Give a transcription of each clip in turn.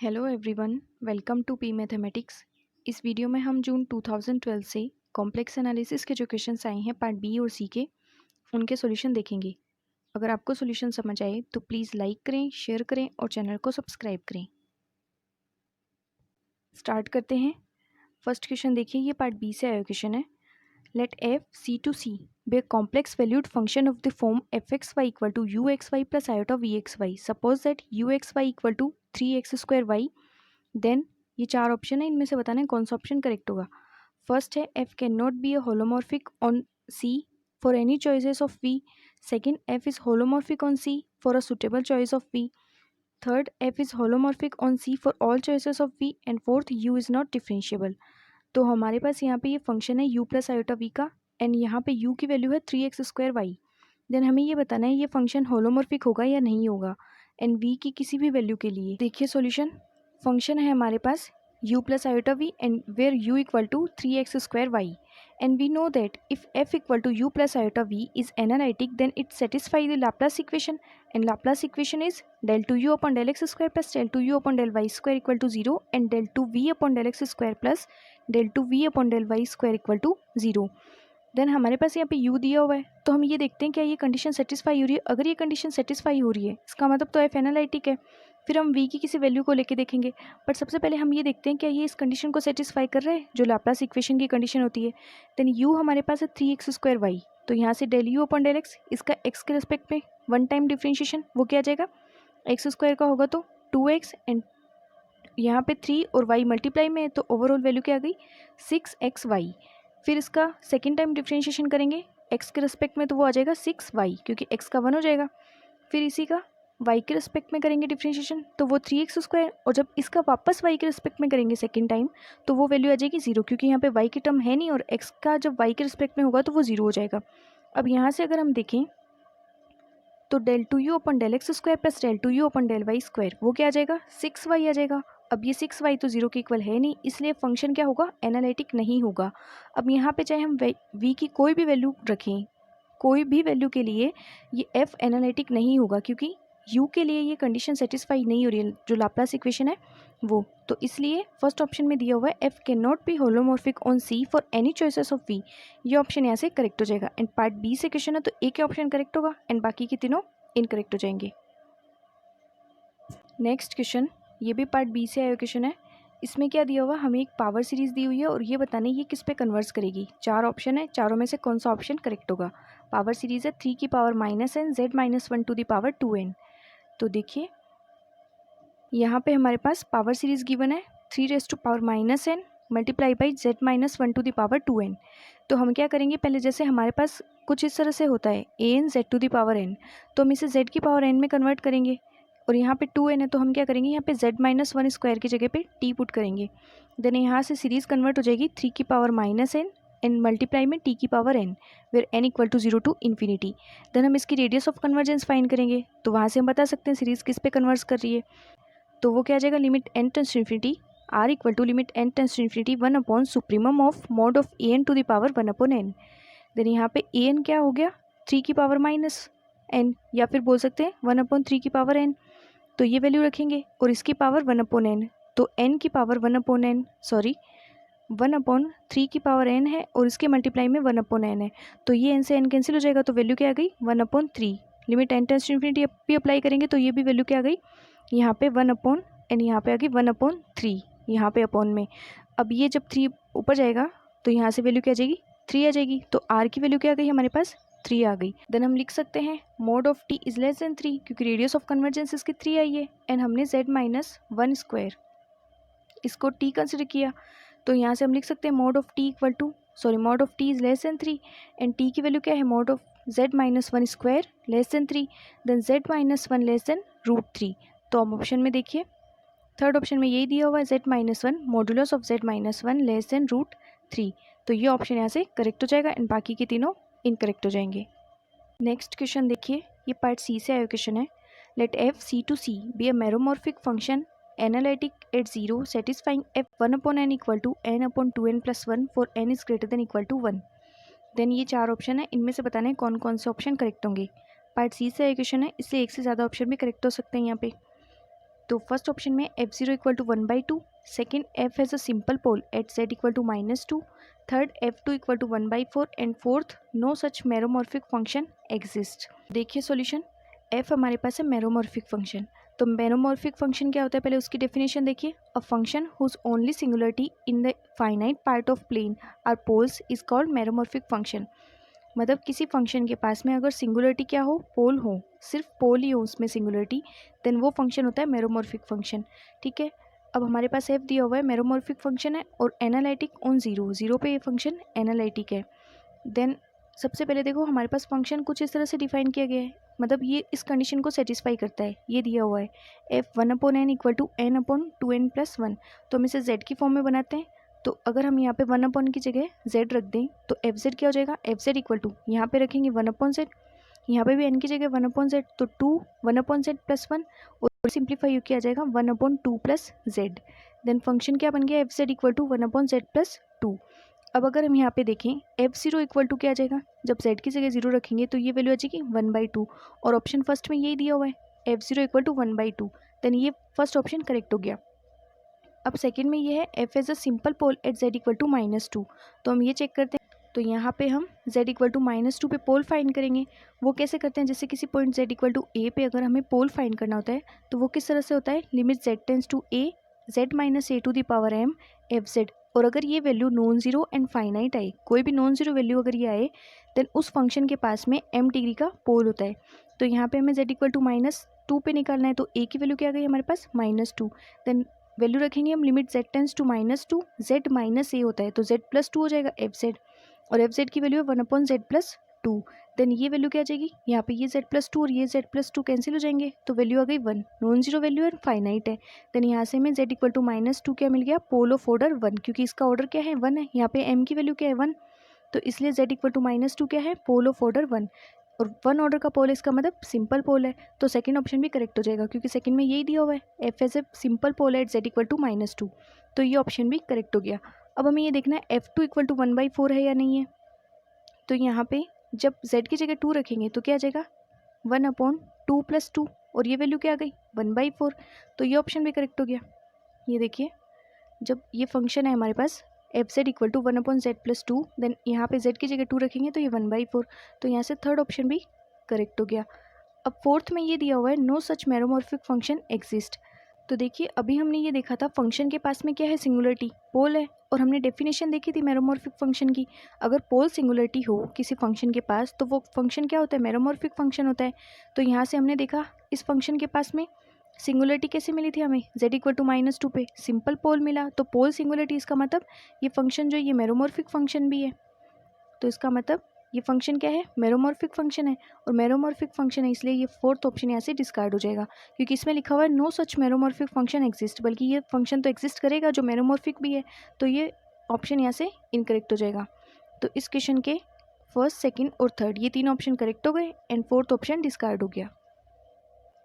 Hello everyone, welcome to P mathematics. इस video में हम जून 2012 से कॉम्प्लेक्स एनालिसिस के जो क्वेश्चंस आए हैं पार्ट बी और सी के, उनके सॉल्यूशन देखेंगे। अगर आपको सॉल्यूशन समझ आए तो प्लीज़ लाइक करें, शेयर करें और चैनल को सब्सक्राइब करें। स्टार्ट करते हैं। फर्स्ट क्वेश्चन देखिए, ये पार्ट बी से आया क्वेश्चन है। Let F C to C be a complex valued function of the form fxy equal to uxy plus iota vxy. Suppose that uxy equal to 3x square y. Then ये चार option है, इनमें से बताना है कौन सा ऑप्शन करेक्ट होगा। फर्स्ट है F can not be a holomorphic on C for any choices of V. Second, F is holomorphic on C for a suitable choice of V. Third, F is holomorphic on C for all choices of V. And fourth, U is not differentiable. तो हमारे पास यहाँ पे ये function है u plus iota V का, and यहाँ पे u की वैल्यू है 3x स्क्वायर वाई। देन हमें ये बताना है ये फंक्शन होलोमॉर्फिक होगा या नहीं होगा, एंड v की किसी भी वैल्यू के लिए। देखिए सॉल्यूशन, फंक्शन है हमारे पास u plus iota V and where u equal to 3x square Y, and we know that if f equal to u plus iota V is analytic then it satisfy the Laplace equation, and Laplace equation is del 2u upon del x square plus del 2u upon del y square equal to 0 and del 2v upon del x square plus del 2v upon del y square equal to 0। Then हमारे पास यहाँ पे u दिया हुआ है, तो हम ये देखते हैं क्या ये कंडीशन सेटिस्फाई हो रही है। अगर ये कंडीशन सेटिस्फाई हो रही है इसका मतलब तो f एनालिटिक है। फिर हम v की किसी वैल्यू को लेके देखेंगे, बट सबसे पहले हम ये देखते हैं क्या ये इस कंडीशन को सेटिस्फाई कर रहा है जो लाप्लास इक्वेशन की कंडीशन होती है। देन u हमारे पास है 3x स्क्वायर वाई, तो यहाँ से del u upon del x, इसका x के रिस्पेक्ट में वन टाइम डिफ्रेंशिएशन, वो क्या आ जाएगा x स्क्वायर का होगा तो 2x, एंड यहाँ पे 3 और y मल्टीप्लाई में है तो ओवरऑल वैल्यू क्या आ गई 6xy। फिर इसका सेकेंड टाइम डिफ्रेंशिएशन करेंगे x के रिस्पेक्ट में तो वो आ जाएगा 6y, क्योंकि x का 1 हो जाएगा। फिर इसी का y के रिस्पेक्ट में करेंगे डिफ्रेंशिएशन तो वो 3x स्क्वायर, और जब इसका वापस y के रिस्पेक्ट में करेंगे सेकेंड टाइम तो वो वैल्यू आ जाएगी 0, क्योंकि यहाँ पे y की टर्म है नहीं और x का जब y के रिस्पेक्ट में होगा तो वो 0 हो जाएगा। अब यहाँ से अगर हम देखें तो del 2u अपन del x square plus del 2u अपन del y स्क्वायर, वो क्या आ जाएगा 6y आ जाएगा। अब ये 6y तो 0 के इक्वल है नहीं, इसलिए फंक्शन क्या होगा एनालिटिक नहीं होगा। अब यहाँ पे चाहे हम v की कोई भी वैल्यू रखें, कोई भी वैल्यू के लिए ये f एनालिटिक नहीं होगा, क्योंकि u के लिए ये कंडीशन सेटिस्फाई नहीं हो रही है जो लाप्लास इक्वेशन है वो। तो इसलिए फर्स्ट ऑप्शन में दिया हुआ है f can not be holomorphic on c for any choices of v, ये ऑप्शन यहाँ से करेक्ट हो जाएगा। एंड पार्ट बी से क्वेश्चन है तो एक ही ऑप्शन करेक्ट होगा एंड बाकी के तीनों इनकरेक्ट हो जाएंगे। नेक्स्ट क्वेश्चन, ये भी पार्ट बी से आया क्वेश्चन है। इसमें क्या दिया हुआ, हमें एक पावर सीरीज दी हुई है और ये बताने ये किस पे कन्वर्स करेगी। चार ऑप्शन है, चारों में से कौन सा ऑप्शन करेक्ट होगा। पावर सीरीज है 3 की power -n z -1 to the power 2n। तो देखिए यहाँ पे हमारे पास पावर सीरीज गिवन है 3 raise to power -n multiply by z -1 to the power 2n। तो हम क्या करेंगे, पहले जैसे हमारे पास कुछ इस तरह से होता है an z to the power n, तो हम इसे z की पावर n में कन्वर्ट करेंगे, और यहाँ पे 2n है तो हम क्या करेंगे यहाँ पे z -1 स्क्वायर की जगह पे t पुट करेंगे। देन यहाँ से सीरीज कन्वर्ट हो जाएगी 3 की पावर -n एंड मल्टीप्लाई में t की power n, where n equal to 0 to infinity. Then हम इसकी रेडियस ऑफ कन्वर्जेंस फाइंड करेंगे, तो वहाँ से हम बता सकते हैं सीरीज किस पे कन्वर्ट कर रही है। तो वो क्या आ जाएगा limit n tends to infinity r equal to limit n tends to infinity 1 upon supremum of mod of an to the power 1 upon n। Then यहाँ पे an क्या हो गया 3 की पावर -n, या फिर बोल सकते हैं 1 अपॉन 3 की पावर n, तो ये वैल्यू रखेंगे और इसकी पावर 1 अपॉन n, तो n की power 1 upon n, sorry 1 upon 3 की पावर n है और इसके मल्टीप्लाई में 1 अपॉन n है, तो ये n से n कैंसिल हो जाएगा, तो वैल्यू क्या आ गई 1 upon 3। Limit n tends to infinity भी अप्लाई करेंगे तो ये भी वैल्यू क्या आ गई यहाँ पे 1 अपॉन एंड यहाँ पे आ गई 1 अपॉन 3 यहाँ पे अपॉन में। अब ये जब 3 ऊपर जाएगा तो यहाँ से वैल्यू क्या आ जाएगी 3 आ जाएगी, तो r की वैल्यू क्या आ गई हमारे पास 3 आ गई। देन हम लिख सकते हैं mod of t is less than 3, क्योंकि रेडियस ऑफ कन्वर्जेंस इसकी 3 आई है एंड हमने z -1 स्क्वायर इसको t कंसिडर किया, तो यहाँ से हम लिख सकते हैं mod of t equal to mod of t is less than 3 and t की वैल्यू क्या है mod of z -1 square less than 3, then z -1 less than √3। तो हम ऑप्शन में देखिए थर्ड ऑप्शन में यही दिया हुआ है z -1 modulus of z -1 less than √3, तो ये ऑप्शन यहाँ से करेक्ट हो जाएगा एंड बाकी के तीनों इनकरेक्ट हो जाएंगे। नेक्स्ट क्वेश्चन देखिए, ये पार्ट सी से आया क्वेश्चन है। Let F C to C be a meromorphic function analytic at 0 satisfying F 1 upon n equal to n upon 2n plus 1 for n is greater than equal to 1। Then ये चार option है, इनमें से बताना है कौन कौन से ऑप्शन करेक्ट होंगे। पार्ट सी से आया क्वेश्चन है, इससे एक से ज़्यादा ऑप्शन भी करेक्ट हो सकते हैं यहाँ पे। तो फर्स्ट ऑप्शन में f0 equal to 1/2, second f has a simple pole at z equal to -2, third f2 equal to 1/4 and fourth no such meromorphic function exist. देखिए सॉल्यूशन, f हमारे पास है मेरोमॉर्फिक फंक्शन। तो मेरोमॉर्फिक फंक्शन क्या होता है, पहले उसकी डेफिनेशन देखिए। A function whose only singularity in the finite part of plane are poles is called meromorphic function. मतलब किसी फंक्शन के पास में अगर सिंगुलरिटी क्या हो, पोल हो, सिर्फ पोल ही हो उसमें सिंगुलरिटी, देन वो फंक्शन होता है मेरोमॉर्फिक फंक्शन। ठीक है, अब हमारे पास f दिया हुआ है, मेरोमॉर्फिक फंक्शन है और एनालिटिक ऑन जीरो, जीरो पे ये फंक्शन एनालिटिक है। देन सबसे पहले देखो हमारे पास फंक्शन कुछ इस तरह से डिफाइन किया गया है, मतलब ये इस कंडीशन को सेटिस्फाई करता है। ये दिया हुआ है f 1/n equal to n/2n+1, तो हम इसे z की फॉर्म में बनाते हैं। तो अगर हम यहाँ पे 1/n की जगह z रख दें तो fz क्या हो जाएगा, fz इक्वल टू यहाँ पे रखेंगे 1/z, यहाँ पे भी n की जगह 1/z, तो 2 1/z+1 और सिंप्लीफाई किया जाएगा 1/2 + z। देन फंक्शन क्या बन गया, fz इक्वल टू 1/z+2। अब अगर हम यहाँ पे देखें f0 इक्वल टू क्या आ जाएगा, जब z की जगह 0 रखेंगे तो ये वैल्यू आ जाएगी 1/2, और ऑप्शन फर्स्ट में यही दिया हुआ है f0 इक्वल टू 1/2, देन ये फर्स्ट ऑप्शन करेक्ट हो गया। अब सेकंड में ये है f as a simple pole at z equal to -2, तो हम ये चेक करते हैं। तो यहाँ पे हम z इक्वल टू -2 पे पोल फाइंड करेंगे। वो कैसे करते हैं, जैसे किसी point z equal to a पे अगर हमें पोल फाइंड करना होता है तो वो किस तरह से होता है, limit z tends to a z minus a to the power m f z, और अगर ये value non zero and finite आए, कोई भी नॉन जीरो वैल्यू अगर ये आए, देन उस फंक्शन के पास में m डिग्री का पोल होता है। तो यहाँ पे हमें z इक्वल टू -2 पे निकालना है, तो a की वैल्यू क्या आ गई हमारे पास -2, देन वैल्यू रखेंगे हम limit z tends to -2, z minus a होता है तो z+2 हो जाएगा fz, और fz की वैल्यू है 1/z+2, देन ये वैल्यू क्या आ जाएगी, यहाँ पे ये z+2 और ये z+2 कैंसिल हो जाएंगे, तो वैल्यू आ गई 1, नॉन जीरो वैल्यू है, फाइनाइट है। देन यहाँ से हमें z इक्वल टू -2 क्या मिल गया, पोल ऑफ ऑर्डर 1, क्योंकि इसका ऑर्डर क्या है 1 है, यहाँ पे m की वैल्यू क्या है 1, तो इसलिए z इक्वल टू -2 क्या है, पोल ऑफ ऑर्डर 1, और 1 ऑर्डर का पोल है, इसका मतलब सिंपल पोल है, तो सेकंड ऑप्शन भी करेक्ट हो जाएगा, क्योंकि सेकंड में यही दिया हुआ है f as a simple pole at z equal to -2, तो ये ऑप्शन भी करेक्ट हो गया। अब हमें ये देखना है f2 इक्वल टू 1/4 है या नहीं है। तो यहाँ पे जब z की जगह 2 रखेंगे तो क्या आ जाएगा 1/2 + 2, और ये वैल्यू क्या आ गई 1/4, तो ये ऑप्शन भी करेक्ट हो गया। ये देखिए, जब ये फंक्शन है हमारे पास fz equal to 1/z+2, then यहाँ पे z की जगह 2 रखेंगे तो ये 1/4, तो यहाँ से थर्ड ऑप्शन भी करेक्ट हो गया। अब फोर्थ में ये दिया हुआ है no such meromorphic function exist. तो देखिए अभी हमने ये देखा था फंक्शन के पास में क्या है, सिंगुलरिटी, पोल है, और हमने डेफिनेशन देखी थी मेरोमॉर्फिक फंक्शन की। अगर पोल सिंगुलरिटी हो किसी फंक्शन के पास तो वो फंक्शन क्या होता है, मेरोमॉर्फिक फंक्शन होता है। तो यहाँ से हमने देखा इस फंक्शन के पास में सिंगुलरिटी कैसे मिली थी हमें, z इक्वल टू -2 पे सिंपल पोल मिला, तो पोल सिंगुलरिटी, इसका मतलब ये फंक्शन जो ये मेरोमॉर्फिक फंक्शन भी है, तो इसका मतलब ये फंक्शन क्या है, मेरोमॉर्फिक फंक्शन है, और मेरोमॉर्फिक फंक्शन है इसलिए ये फोर्थ ऑप्शन यहाँ से डिस्कार्ड हो जाएगा, क्योंकि इसमें लिखा हुआ है no such meromorphic function exist, बल्कि ये फंक्शन तो एग्जिस्ट करेगा जो मेरोमॉर्फिक भी है, तो ये ऑप्शन यहाँ से इनकरेक्ट हो जाएगा। तो इस क्वेश्चन के फर्स्ट, सेकेंड और थर्ड ये तीन ऑप्शन करेक्ट हो गए एंड फोर्थ ऑप्शन डिस्कार्ड हो गया।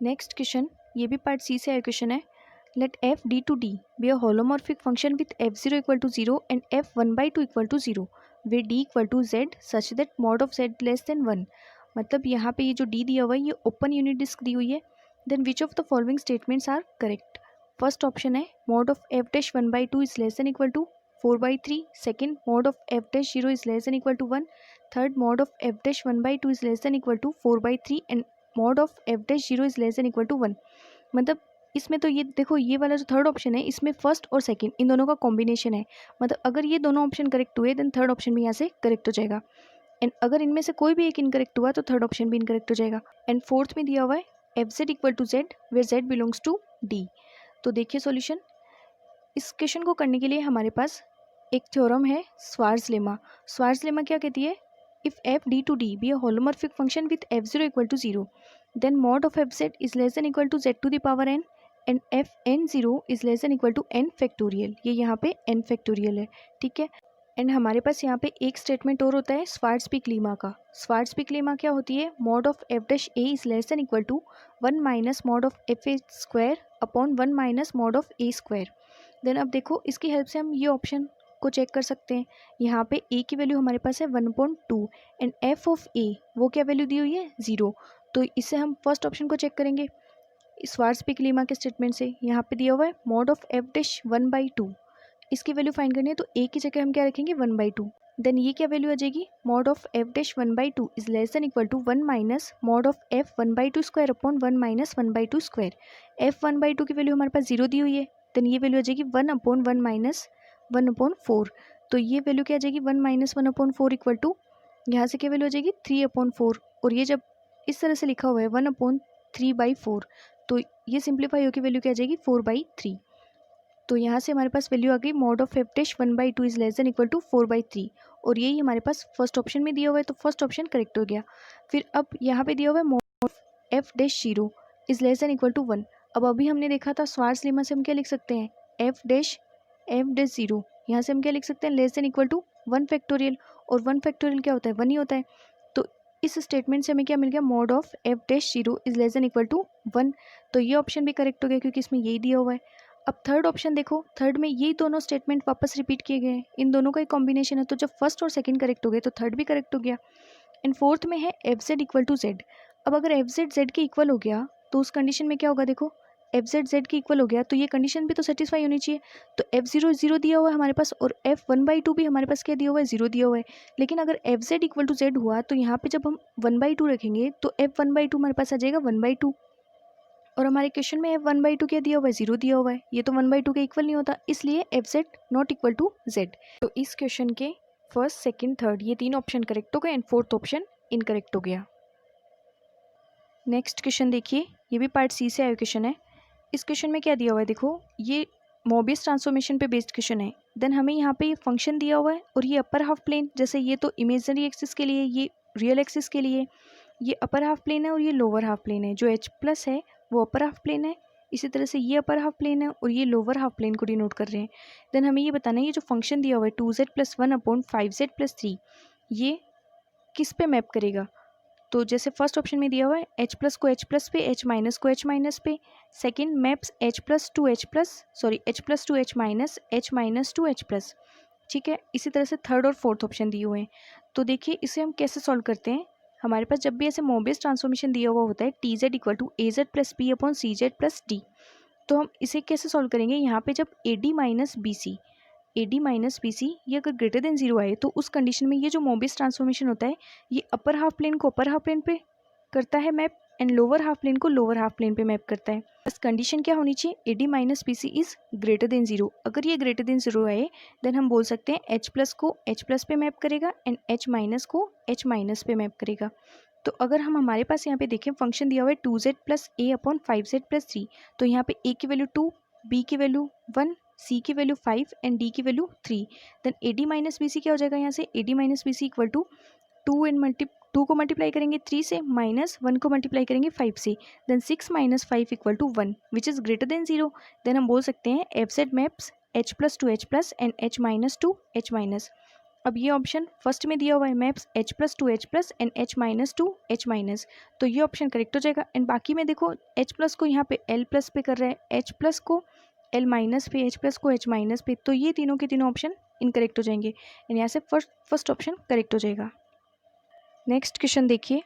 नेक्स्ट क्वेश्चन, ये भी पार्ट सी से आया क्वेश्चन है, late f d to d be a holomorphic function with f0 equal to 0 and f 1/2 equal to 0 where d equal to z such that mod of z less than 1। मतलब यहाँ पे ये जो d दिया हुआ है ये ओपन यूनिट डिस्क दी हुई है। Then which of the following statements are correct. First option है mod of f dash 1/2 is less than equal to 4/3, second mod of f dash 0 is less than equal to 1, third mod of f dash 1/2 is less than equal to 4/3 and mod of f dash 0 is less than equal to 1। मतलब इसमें तो ये देखो ये वाला जो third option है इसमें फर्स्ट और सेकंड इन दोनों का कॉम्बिनेशन है, मतलब अगर ये दोनों ऑप्शन करेक्ट हुए देन थर्ड ऑप्शन भी यहाँ से करेक्ट हो जाएगा, एंड अगर इनमें से कोई भी एक इनकरेक्ट हुआ तो थर्ड ऑप्शन भी इनकरेक्ट हो जाएगा। एंड फोर्थ में दिया हुआ है F Z equal to Z where Z belongs to D. तो देखिए सॉल्यूशन, इस क्वेश्चन को करने के लिए हमारे पास एक थ्योरम है स्वार्ट्ज लेमा। स्वार्ट्ज लेमा क्या कहती है, if F D to D be a holomorphic function with F zero equal to zero then mod of F Z is less than equal to Z to the power N and F N zero is less than equal to N factorial. ये यहाँ पे N factorial है, ठीक है। And हमारे पास यहाँ पे एक स्टेटमेंट और होता है स्वार्ट्ज-पिक लेमा का। स्वार्ट्ज-पिक लेमा क्या होती है, mod of F dash A is less than equal to 1 minus mod of F A square upon 1 minus mod of A square. Then अब देखो इसकी हेल्प से हम ये ऑप्शन को चेक कर सकते हैं। यहाँ पे ए की वैल्यू हमारे पास है 1.2 एंड एफ ऑफ ए वो क्या वैल्यू दी हुई है 0, तो इससे हम फर्स्ट ऑप्शन को चेक करेंगे। स्वार्ट्ज़-पिक लेमा के स्टेटमेंट से यहाँ पे दिया हुआ है मॉड ऑफ एफ डैश 1/2, इसकी वैल्यू फाइंड करनी है तो ए की जगह हम क्या रखेंगे 1/2। देन ये क्या वैल्यू आ जाएगी mod of F dash 1/2 is less than equal to 1 minus mod of F 1/2 square upon 1 minus 1/2 square. F 1/2 की वैल्यू हमारे पास 0 दी हुई है, देन ये वैल्यू आ जाएगी 1/1 माइनस 1/4। तो ये वैल्यू क्या आ जाएगी 1 माइनस 1/4 इक्वल टू यहाँ से क्या वैल्यू आ जाएगी 3/4। और ये जब इस तरह से लिखा हुआ है 1/3/4, तो ये सिंप्लीफाई होकर वैल्यू क्या आ जाएगी 4/3। तो यहाँ से हमारे पास वैल्यू आ गई mod of F dash 1/2 is less than equal to 4/3, और यही हमारे पास फर्स्ट ऑप्शन में दिया हुआ है, तो फर्स्ट ऑप्शन करेक्ट हो गया। फिर अब यहाँ पे दिया हुआ है mod of F dash 0 is less than equal to 1। अब अभी हमने देखा था स्वार्ट्ज़ लेमा से हम क्या लिख सकते हैं एफ डैश 0, यहाँ से हम क्या लिख सकते हैं less than equal to 1 factorial, और 1 फैक्टोरियल क्या होता है 1 ही होता है। तो इस स्टेटमेंट से हमें क्या मिल गया mod of F dash 0 is less than equal to 1। तो ये ऑप्शन भी करेक्ट हो गया क्योंकि इसमें यही दिया हुआ है। अब थर्ड ऑप्शन देखो, थर्ड में यही दोनों स्टेटमेंट वापस रिपीट किए गए हैं, इन दोनों का एक कॉम्बिनेशन है, तो जब फर्स्ट और सेकंड करेक्ट हो गए तो थर्ड भी करेक्ट हो गया। एंड फोर्थ में है F Z equal to Z. अब अगर एफ जेड जेड के इक्वल हो गया तो उस कंडीशन में क्या होगा, देखो एफ जेड जेड के इक्वल हो गया तो ये कंडीशन भी तो सेटिस्फाई होनी चाहिए। तो एफ 0 दिया हुआ है हमारे पास, और एफ 1/2 भी हमारे पास क्या दिया हुआ है 0 दिया हुआ है। लेकिन अगर F Z equal to Z हुआ तो यहाँ पे जब हम 1/2 रखेंगे तो एफ 1/2 हमारे पास आ जाएगा 1/2, और हमारे क्वेश्चन में एफ 1/2 क्या दिया हुआ है 0 दिया हुआ है, ये तो 1/2 के इक्वल नहीं होता, इसलिए F Z not equal to Z. तो इस क्वेश्चन के फर्स्ट सेकंड थर्ड ये तीन ऑप्शन करेक्ट हो गए एंड फोर्थ ऑप्शन इनकरेक्ट हो गया। नेक्स्ट क्वेश्चन देखिए, ये भी पार्ट सी से आया क्वेश्चन है। इस क्वेश्चन में क्या दिया हुआ है, देखो ये मोबियस ट्रांसफॉर्मेशन पे बेस्ड क्वेश्चन है। देन हमें यहाँ पे ये फंक्शन दिया हुआ है और ये अपर हाफ प्लेन, जैसे ये तो इमेजनरी एक्सिस के लिए, ये रियल एक्सिस के लिए, ये अपर हाफ प्लेन है और ये लोअर हाफ प्लेन है। जो एच प्लस है वो अपर हाफ प्लेन है, इसी तरह से ये अपर हाफ प्लेन है और ये लोअर हाफ प्लेन को डिनोट कर रहे हैं। देन हमें ये बताना है ये जो फंक्शन दिया हुआ है 2z+1/5z+3 ये किस पे मैप करेगा। तो जैसे फर्स्ट ऑप्शन में दिया हुआ है एच प्लस को एच प्लस पे, एच माइनस को एच माइनस पे। Second maps H plus to H minus, H minus to H plus. ठीक है, इसी तरह से थर्ड और फोर्थ ऑप्शन दिए हुए हैं। तो देखिए इसे हम कैसे सॉल्व करते हैं। हमारे पास जब भी ऐसे मोबियस ट्रांसफॉर्मेशन दिया हुआ होता है T Z equal to A Z plus B upon C Z plus D, तो हम इसे कैसे सॉल्व करेंगे। यहाँ पे जब A D minus B C ये अगर ग्रेटर देन 0 आए तो उस कंडीशन में ये जो मोबियस ट्रांसफॉर्मेशन होता है ये अपर हाफ प्लेन को अपर हाफ प्लेन पे करता है map and lower half plane को लोअर हाफ प्लेन पे मैप करता है। बस कंडीशन क्या होनी चाहिए, A D minus B C is greater than 0। अगर ये ग्रेटर देन 0 आए देन हम बोल सकते हैं एच प्लस को एच प्लस पे मैप करेगा एंड एच माइनस को एच माइनस पे मैप करेगा। तो अगर हम हमारे पास यहाँ पे देखें फंक्शन दिया हुआ है 2z+a/5z+3, तो यहाँ पे a की वैल्यू 2, b की वैल्यू 1, c की वैल्यू 5 एंड d की value 3। Then A D minus B C क्या हो जाएगा, यहाँ से A D minus B C equal to 2 को मल्टीप्लाई करेंगे 3 से माइनस 1 को मल्टीप्लाई करेंगे 5 से, देन 6 माइनस 5 equal to 1 which is greater than 0। Then हम बोल सकते हैं F Z maps h plus to H plus and h minus to H minus. अब ये ऑप्शन फर्स्ट में दिया हुआ है maps h plus to H plus and h minus to H minus, तो ये ऑप्शन करेक्ट हो जाएगा। एंड बाकी में देखो h प्लस को यहाँ पे l प्लस पे कर रहा है, h प्लस को l माइनस पे, h प्लस को h माइनस पे, तो ये तीनों के तीनों ऑप्शन इनकरेक्ट हो जाएंगे एंड यहाँ से फर्स्ट ऑप्शन करेक्ट हो जाएगा। नेक्स्ट क्वेश्चन देखिए,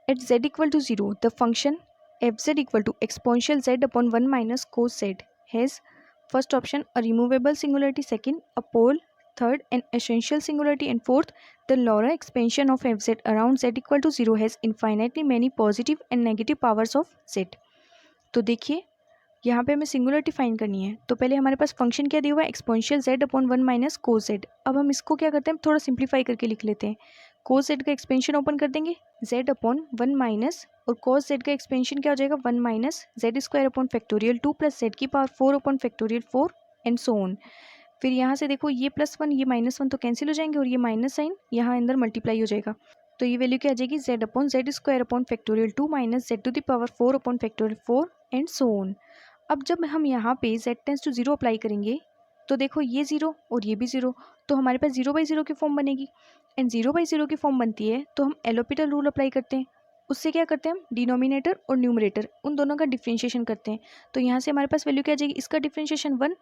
at z equal to 0 the function F Z equal to exponential z upon 1 minus cos z has first option a removable singularity, second a pole, third an essential singularity, and fourth the Laurent expansion of f z around z equal to 0 has infinitely many positive and negative powers of z। तो देखिए यहाँ पे हमें singularity find करनी है, तो पहले हमारे पास फंक्शन क्या दिया हुआ है exponential z upon 1 minus cos z। अब हम इसको क्या करते हैं थोड़ा सिंप्लीफाई करके लिख लेते हैं। कोस z का एक्सपेंशन ओपन कर देंगे z अपॉन 1 माइनस, और कोस z का एक्सपेंशन क्या हो जाएगा 1 minus Z square upon factorial 2 plus Z की power 4 upon factorial 4 and so on. फिर यहाँ से देखो ये +1 ये -1 तो कैंसिल हो जाएंगे और ये माइनस साइन यहाँ अंदर मल्टीप्लाई हो जाएगा, तो ये वैल्यू क्या आ जाएगी z upon Z square upon factorial 2 minus Z to the power 4 upon factorial 4 and so on. अब जब हम यहाँ पे z टेंस टू 0 अप्लाई करेंगे तो देखो ये 0 और ये भी 0, तो हमारे पास 0/0 की फॉर्म बनेगी एंड 0/0 की फॉर्म बनती है तो हम एलोपिटल रूल अप्लाई करते हैं। उससे क्या करते हैं हम डिनोमिनेटर और न्यूमरेटर उन दोनों का डिफ्रेंशिएशन करते हैं, तो यहाँ से हमारे पास वैल्यू क्या आ जाएगी, इसका डिफ्रेंशिएशन 1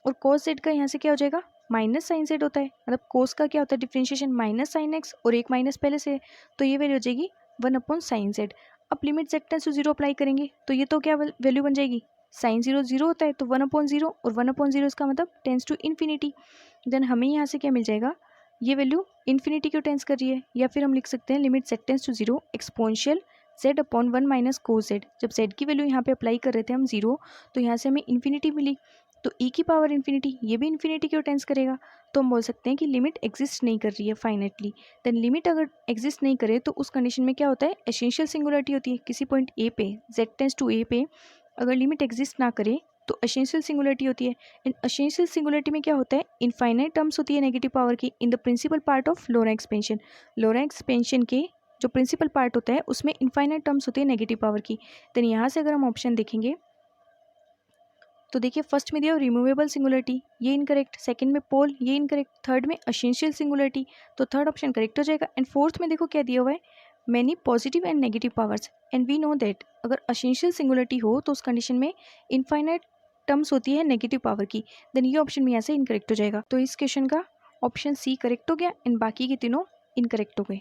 और कोस जेड का यहाँ से क्या हो जाएगा माइनस साइन जेड होता है, मतलब कोस का क्या होता है डिफ्रेंशिएशन माइनस साइन एक्स और एक माइनस पहले से, तो ये वैल्यू हो जाएगी 1 अपॉन साइन जेड। अब limit z tends to 0 apply करेंगे तो ये तो क्या वैल्यू बन जाएगी, साइन 0 0 होता है तो 1/0 और 1/0 इसका मतलब टेंस टू इन्फिनिटी। देन हमें यहाँ से क्या मिल जाएगा, ये वैल्यू इन्फिनिटी क्यों टेंस कर रही है, या फिर हम लिख सकते हैं limit z tends to 0 exponential z/1 minus cos z। जब z की वैल्यू यहाँ पे अप्लाई कर रहे थे हम 0 तो यहाँ से हमें इन्फिनिटी मिली, तो e की पावर इन्फिनिटी ये भी इन्फिनिटी क्यों टेंस करेगा, तो हम बोल सकते हैं कि लिमिट एग्जिस्ट नहीं कर रही है फाइनेटली। देन लिमिट अगर एग्जिस्ट नहीं करे तो उस कंडीशन में क्या होता है, एसेंशियल सिंगुलरिटी होती है। किसी पॉइंट ए पे z टेंस टू ए पे अगर लिमिट एग्जिस्ट ना करे तो एसेंशियल सिंगुलरिटी होती है। एंड एसेंशियल सिंगुलरिटी में क्या होता है, इनफाइनाइट टर्म्स होती है नेगेटिव पावर की in the principal part of Laurent expansion. Laurent expansion के जो प्रिंसिपल पार्ट होता है उसमें इनफाइनाइट टर्म्स होती है नेगेटिव पावर की। देन यहाँ से अगर हम ऑप्शन देखेंगे तो देखिए फर्स्ट में दिया रिमूवेबल सिंगुलरिटी, ये इनकरेक्ट, सेकंड में पोल, ये इनकरेक्ट, थर्ड में एसेंशियल सिंगुलरिटी, तो थर्ड ऑप्शन करेक्ट हो जाएगा। एंड फोर्थ में देखो क्या दिया हुआ है, many positive and negative powers, and we know that अगर एसेंशियल सिंगुलरिटी हो तो उस कंडीशन में इनफाइनाइट टर्म्स होती है नेगेटिव पावर की। देन ये ऑप्शन में यहाँ से इनकरेक्ट हो जाएगा। तो इस क्वेश्चन का ऑप्शन सी करेक्ट हो गया एंड बाकी के तीनों इनकरेक्ट हो गए।